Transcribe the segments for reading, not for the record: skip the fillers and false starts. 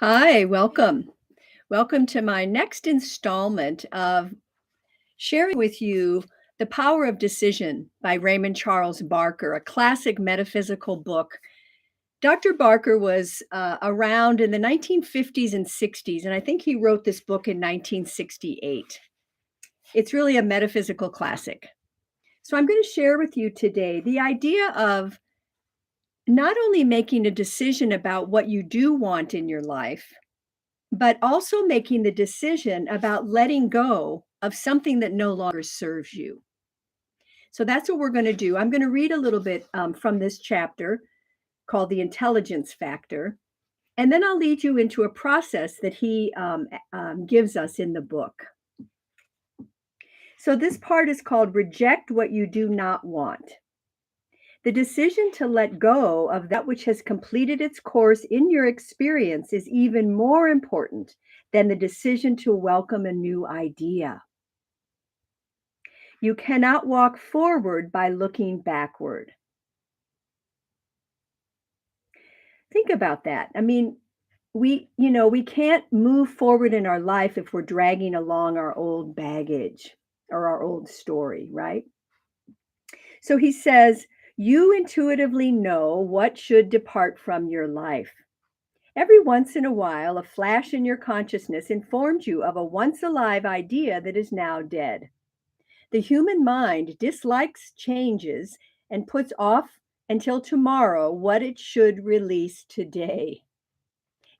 Hi, welcome. Welcome to my next installment of sharing with you The Power of Decision by Raymond Charles Barker, a classic metaphysical book. Dr. Barker was around in the 1950s and 60s, and I think he wrote this book in 1968. It's really a metaphysical classic. So I'm going to share with you today the idea of not only making a decision about what you do want in your life, but also making the decision about letting go of something that no longer serves you. So that's what we're going to do. I'm going to read a little bit from this chapter called The Intelligence Factor, and then I'll lead you into a process that he gives us in the book. So this part is called Reject What You Do Not Want. The decision to let go of that which has completed its course in your experience is even more important than the decision to welcome a new idea. You cannot walk forward by looking backward. Think about that. I mean, we can't move forward in our life if we're dragging along our old baggage or our old story, right? So he says, you intuitively know what should depart from your life. Every once in a while, a flash in your consciousness informs you of a once alive idea that is now dead. The human mind dislikes changes and puts off until tomorrow what it should release today.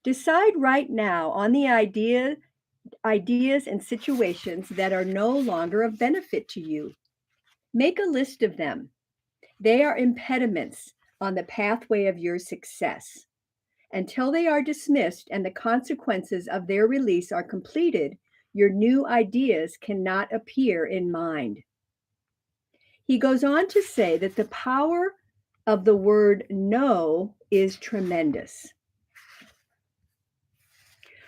Decide right now on the ideas and situations that are no longer of benefit to you. Make a list of them. They are impediments on the pathway of your success. Until they are dismissed and the consequences of their release are completed, your new ideas cannot appear in mind. He goes on to say that the power of the word no is tremendous.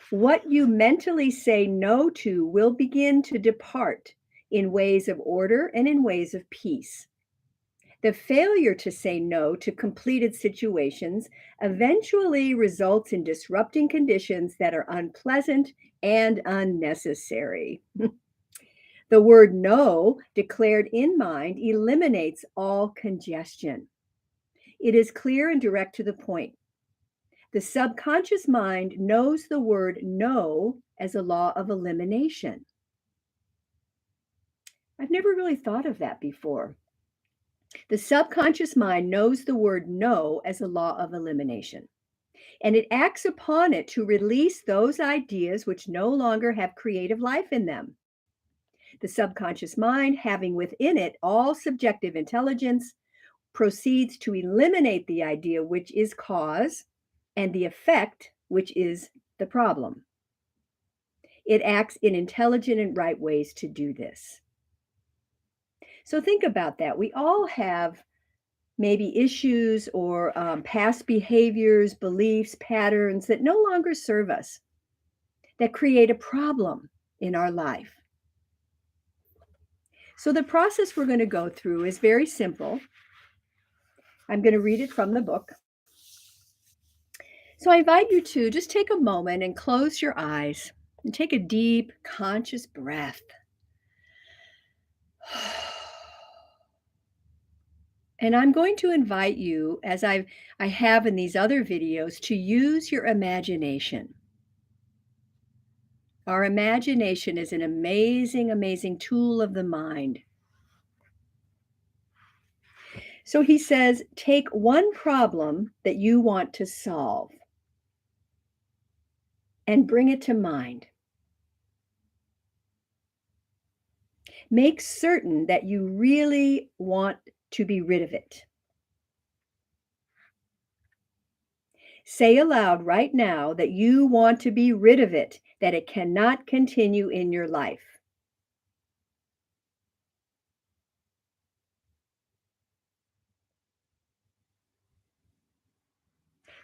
What you mentally say no to will begin to depart in ways of order and in ways of peace. The failure to say no to completed situations eventually results in disrupting conditions that are unpleasant and unnecessary. The word no, declared in mind, eliminates all congestion. It is clear and direct to the point. The subconscious mind knows the word no as a law of elimination. I've never really thought of that before. The subconscious mind knows the word no as a law of elimination, and it acts upon it to release those ideas which no longer have creative life in them. The subconscious mind, having within it all subjective intelligence, proceeds to eliminate the idea which is cause and the effect which is the problem. It acts in intelligent and right ways to do this. So think about that. We all have maybe issues or past behaviors, beliefs, patterns that no longer serve us, that create a problem in our life. So the process we're going to go through is very simple. I'm going to read it from the book. So I invite you to just take a moment and close your eyes and take a deep, conscious breath. And I'm going to invite you, as I have in these other videos, to use your imagination. Our imagination is an amazing, amazing tool of the mind. So he says, take one problem that you want to solve and bring it to mind. Make certain that you really want to be rid of it. Say aloud right now that you want to be rid of it, that it cannot continue in your life.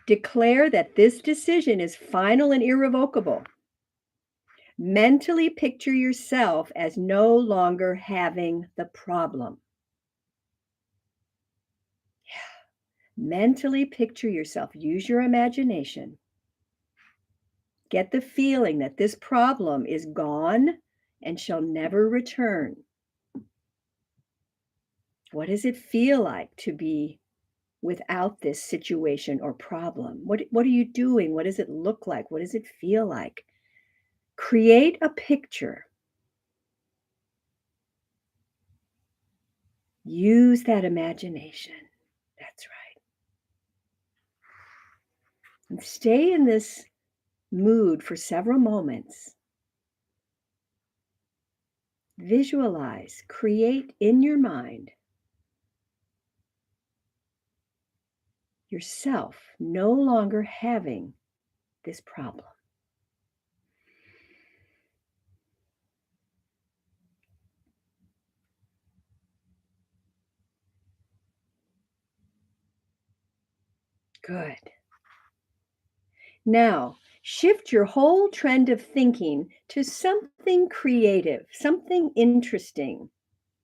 Declare that this decision is final and irrevocable. Mentally picture yourself as no longer having the problem. Mentally picture yourself. Use your imagination. Get the feeling that this problem is gone and shall never return. What does it feel like to be without this situation or problem? What are you doing? What does it look like? What does it feel like? Create a picture. Use that imagination. That's right. And stay in this mood for several moments. Visualize, create in your mind yourself no longer having this problem. Good. Now, shift your whole trend of thinking to something creative, something interesting,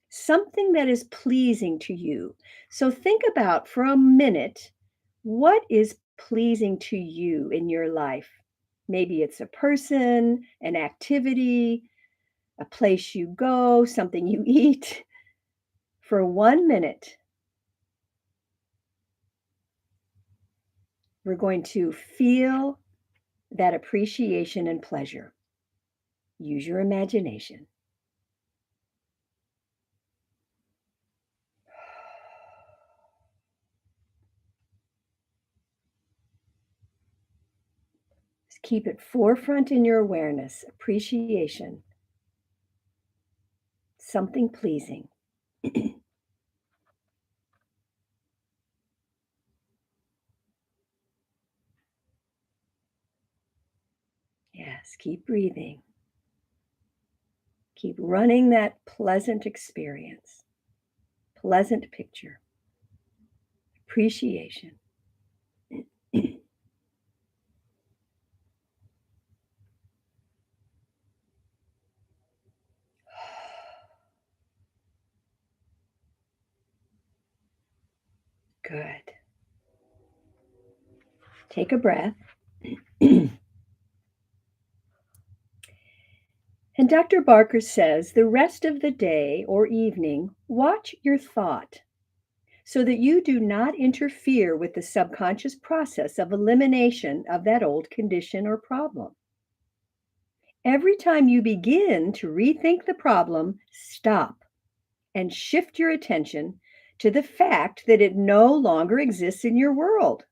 something that is pleasing to you. So think about for a minute what is pleasing to you in your life. Maybe it's a person, an activity, a place you go, something you eat. For 1 minute, we're going to feel that appreciation and pleasure. Use your imagination. Just keep it forefront in your awareness. Appreciation, something pleasing. Yes, keep breathing. Keep running that pleasant experience, pleasant picture, appreciation. Good. Take a breath. And Dr. Barker says the rest of the day or evening, watch your thought so that you do not interfere with the subconscious process of elimination of that old condition or problem. Every time you begin to rethink the problem, stop and shift your attention to the fact that it no longer exists in your world.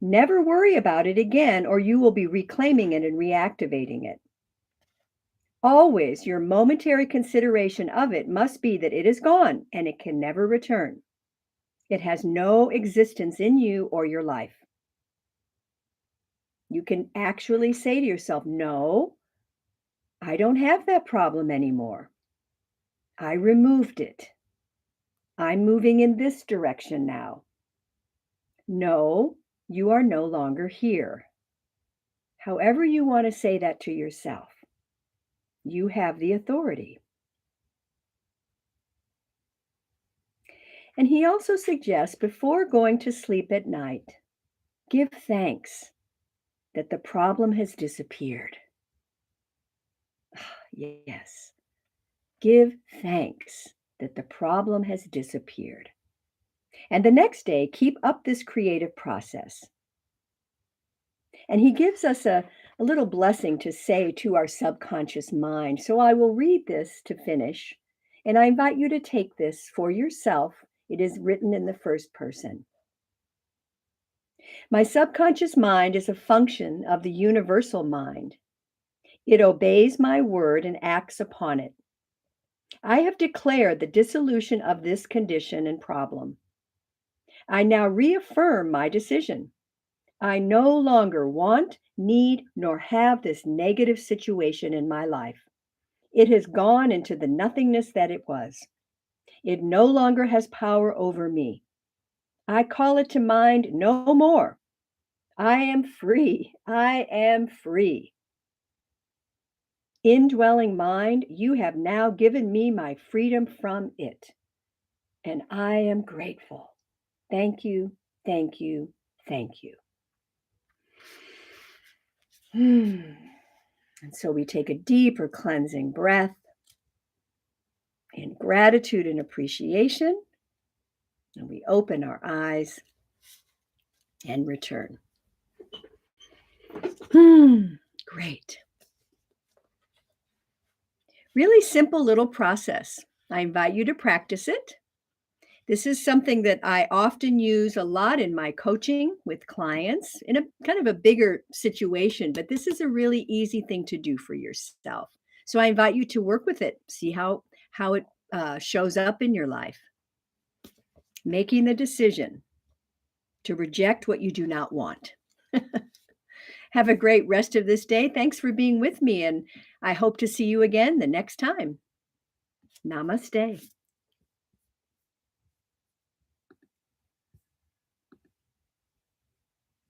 Never worry about it again, or you will be reclaiming it and reactivating it. Always, your momentary consideration of it must be that it is gone and it can never return. It has no existence in you or your life. You can actually say to yourself, no, I don't have that problem anymore. I removed it. I'm moving in this direction now. No, you are no longer here. However, you want to say that to yourself, you have the authority. And he also suggests before going to sleep at night, give thanks that the problem has disappeared. Yes, give thanks that the problem has disappeared. And the next day, keep up this creative process. And he gives us a little blessing to say to our subconscious mind. So I will read this to finish, and I invite you to take this for yourself. It is written in the first person. My subconscious mind is a function of the universal mind. It obeys my word and acts upon it. I have declared the dissolution of this condition and problem. I now reaffirm my decision. I no longer want, need, nor have this negative situation in my life. It has gone into the nothingness that it was. It no longer has power over me. I call it to mind no more. I am free. I am free. Indwelling mind, you have now given me my freedom from it. And I am grateful. Thank you, thank you, thank you. Hmm. And so we take a deeper cleansing breath in gratitude and appreciation, and we open our eyes and return. Great. Really simple little process. I invite you to practice it. This is something that I often use a lot in my coaching with clients in a kind of a bigger situation, but this is a really easy thing to do for yourself. So I invite you to work with it, see how it shows up in your life. Making the decision to reject what you do not want. Have a great rest of this day. Thanks for being with me, and I hope to see you again the next time. Namaste.